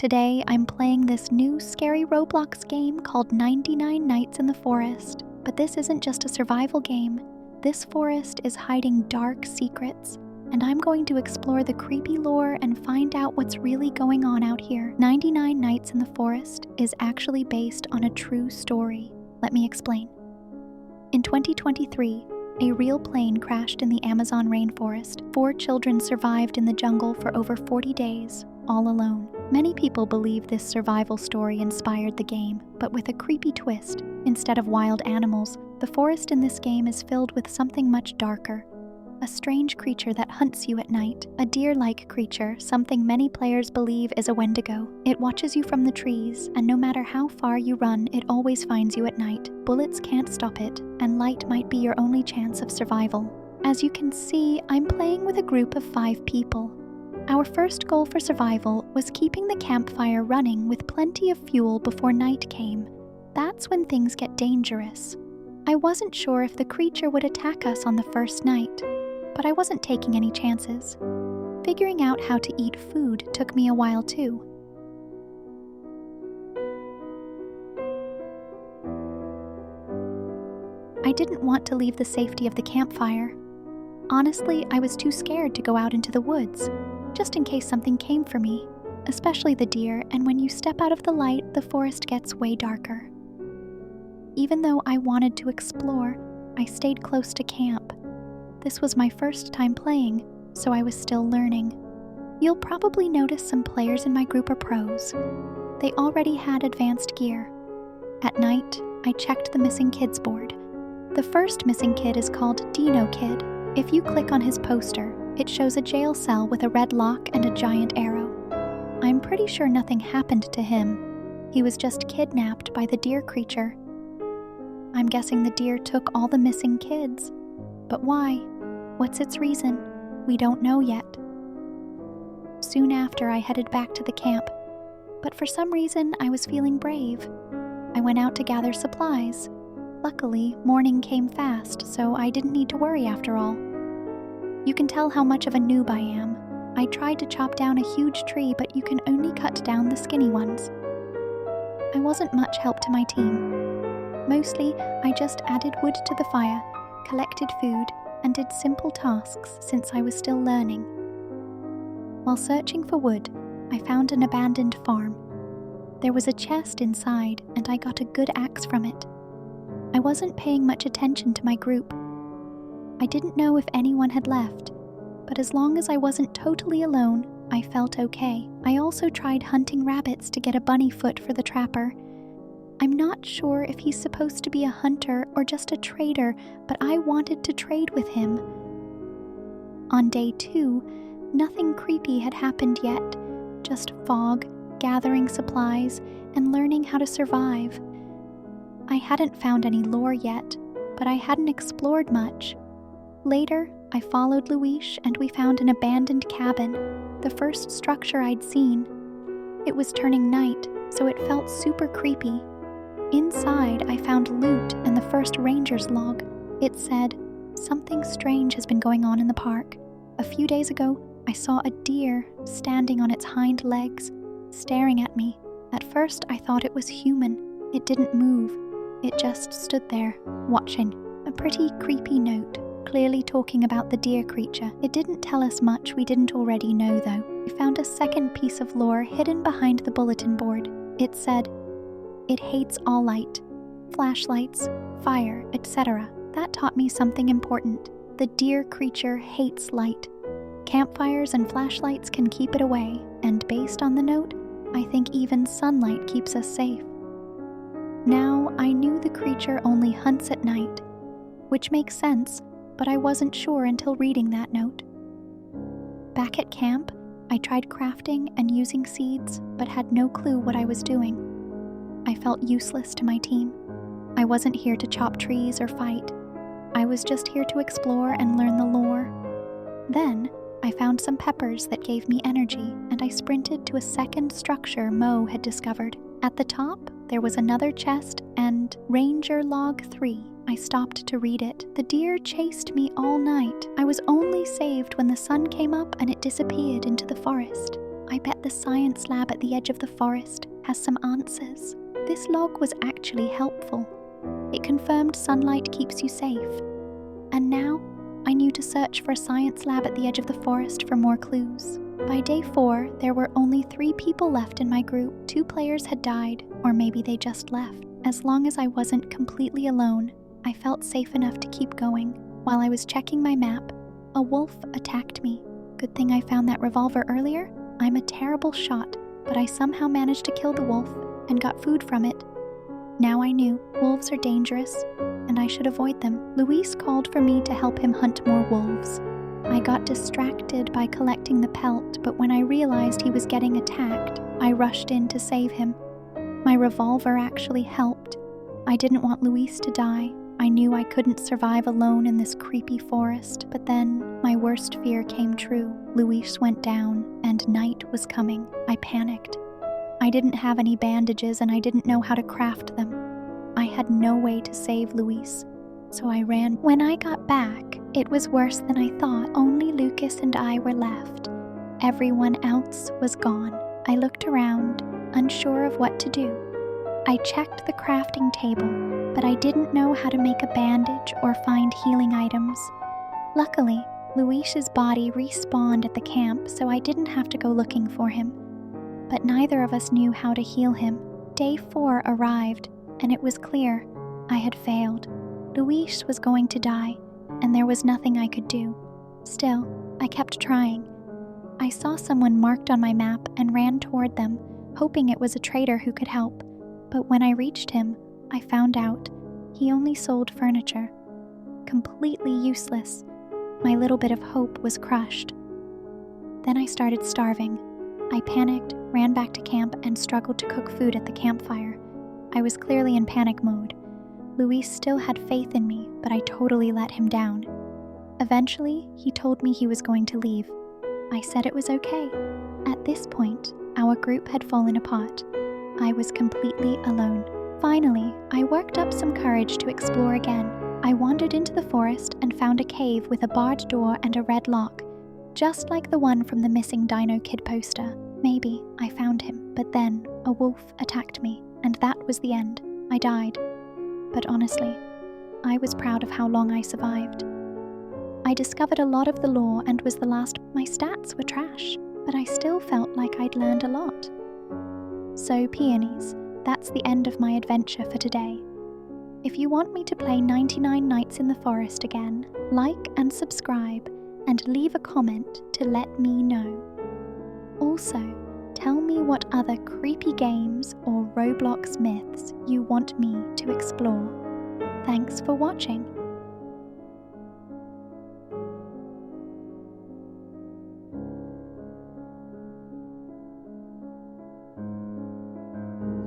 Today, I'm playing this new scary Roblox game called 99 Nights in the Forest. But this isn't just a survival game. This forest is hiding dark secrets, and I'm going to explore the creepy lore and find out what's really going on out here. 99 Nights in the Forest is actually based on a true story. Let me explain. In 2023, a real plane crashed in the Amazon rainforest. 4 children survived in the jungle for over 40 days, all alone. Many people believe this survival story inspired the game, but with a creepy twist. Instead of wild animals, the forest in this game is filled with something much darker. A strange creature that hunts you at night. A deer-like creature, something many players believe is a Wendigo. It watches you from the trees, and no matter how far you run, it always finds you at night. Bullets can't stop it, and light might be your only chance of survival. As you can see, I'm playing with a group of 5 people. Our first goal for survival was keeping the campfire running with plenty of fuel before night came. That's when things get dangerous. I wasn't sure if the creature would attack us on the first night, but I wasn't taking any chances. Figuring out how to eat food took me a while too. I didn't want to leave the safety of the campfire. Honestly, I was too scared to go out into the woods, just in case something came for me, especially the deer, and when you step out of the light, the forest gets way darker. Even though I wanted to explore, I stayed close to camp. This was my first time playing, so I was still learning. You'll probably notice some players in my group are pros. They already had advanced gear. At night, I checked the missing kids board. The first missing kid is called Dino Kid. If you click on his poster, it shows a jail cell with a red lock and a giant arrow. I'm pretty sure nothing happened to him. He was just kidnapped by the deer creature. I'm guessing the deer took all the missing kids. But why? What's its reason? We don't know yet. Soon after, I headed back to the camp. But for some reason, I was feeling brave. I went out to gather supplies. Luckily, morning came fast, so I didn't need to worry after all. You can tell how much of a noob I am. I tried to chop down a huge tree, but you can only cut down the skinny ones. I wasn't much help to my team. Mostly, I just added wood to the fire, collected food, and did simple tasks since I was still learning. While searching for wood, I found an abandoned farm. There was a chest inside, and I got a good axe from it. I wasn't paying much attention to my group. I didn't know if anyone had left, but as long as I wasn't totally alone, I felt okay. I also tried hunting rabbits to get a bunny foot for the trapper. I'm not sure if he's supposed to be a hunter or just a trader, but I wanted to trade with him. On day 2, nothing creepy had happened yet, just fog, gathering supplies, and learning how to survive. I hadn't found any lore yet, but I hadn't explored much. Later, I followed Luis and we found an abandoned cabin, the first structure I'd seen. It was turning night, so it felt super creepy. Inside, I found loot and the first ranger's log. It said, "Something strange has been going on in the park. A few days ago, I saw a deer standing on its hind legs, staring at me. At first, I thought it was human. It didn't move. It just stood there, watching." A pretty creepy note, clearly talking about the deer creature. It didn't tell us much we didn't already know, though. We found a second piece of lore hidden behind the bulletin board. It said, "It hates all light, flashlights, fire, etc." That taught me something important. The deer creature hates light. Campfires and flashlights can keep it away, and based on the note, I think even sunlight keeps us safe. Now, I knew the creature only hunts at night, which makes sense, but I wasn't sure until reading that note. Back at camp, I tried crafting and using seeds, but had no clue what I was doing. I felt useless to my team. I wasn't here to chop trees or fight. I was just here to explore and learn the lore. Then, I found some peppers that gave me energy, and I sprinted to a second structure Mo had discovered. At the top, there was another chest and Ranger Log 3. I stopped to read it. The deer chased me all night. I was only saved when the sun came up and it disappeared into the forest. I bet the science lab at the edge of the forest has some answers. This log was actually helpful. It confirmed sunlight keeps you safe. And now, I knew to search for a science lab at the edge of the forest for more clues. By day 4, there were only 3 people left in my group. 2 players had died, or maybe they just left. As long as I wasn't completely alone, I felt safe enough to keep going. While I was checking my map, a wolf attacked me. Good thing I found that revolver earlier. I'm a terrible shot, but I somehow managed to kill the wolf and got food from it. Now I knew wolves are dangerous, and I should avoid them. Luis called for me to help him hunt more wolves. I got distracted by collecting the pelt, but when I realized he was getting attacked, I rushed in to save him. My revolver actually helped. I didn't want Luis to die. I knew I couldn't survive alone in this creepy forest, but then my worst fear came true. Luis went down, and night was coming. I panicked. I didn't have any bandages, and I didn't know how to craft them. I had no way to save Luis, so I ran. When I got back, it was worse than I thought. Only Lucas and I were left. Everyone else was gone. I looked around, unsure of what to do. I checked the crafting table, but I didn't know how to make a bandage or find healing items. Luckily, Luis's body respawned at the camp, so I didn't have to go looking for him. But neither of us knew how to heal him. Day 4 arrived, and it was clear I had failed. Luis was going to die, and there was nothing I could do. Still, I kept trying. I saw someone marked on my map and ran toward them, hoping it was a trader who could help. But when I reached him, I found out he only sold furniture. Completely useless. My little bit of hope was crushed. Then I started starving. I panicked, ran back to camp, and struggled to cook food at the campfire. I was clearly in panic mode. Luis still had faith in me, but I totally let him down. Eventually, he told me he was going to leave. I said it was okay. At this point, our group had fallen apart. I was completely alone. Finally, I worked up some courage to explore again. I wandered into the forest and found a cave with a barred door and a red lock, just like the one from the missing Dino Kid poster. Maybe I found him, but then a wolf attacked me, and that was the end. I died. But honestly, I was proud of how long I survived. I discovered a lot of the lore and was the last. My stats were trash, but I still felt like I'd learned a lot. So peonies, that's the end of my adventure for today. If you want me to play 99 Nights in the Forest again, like and subscribe, and leave a comment to let me know. Also, tell me what other creepy games or Roblox myths you want me to explore. Thanks for watching.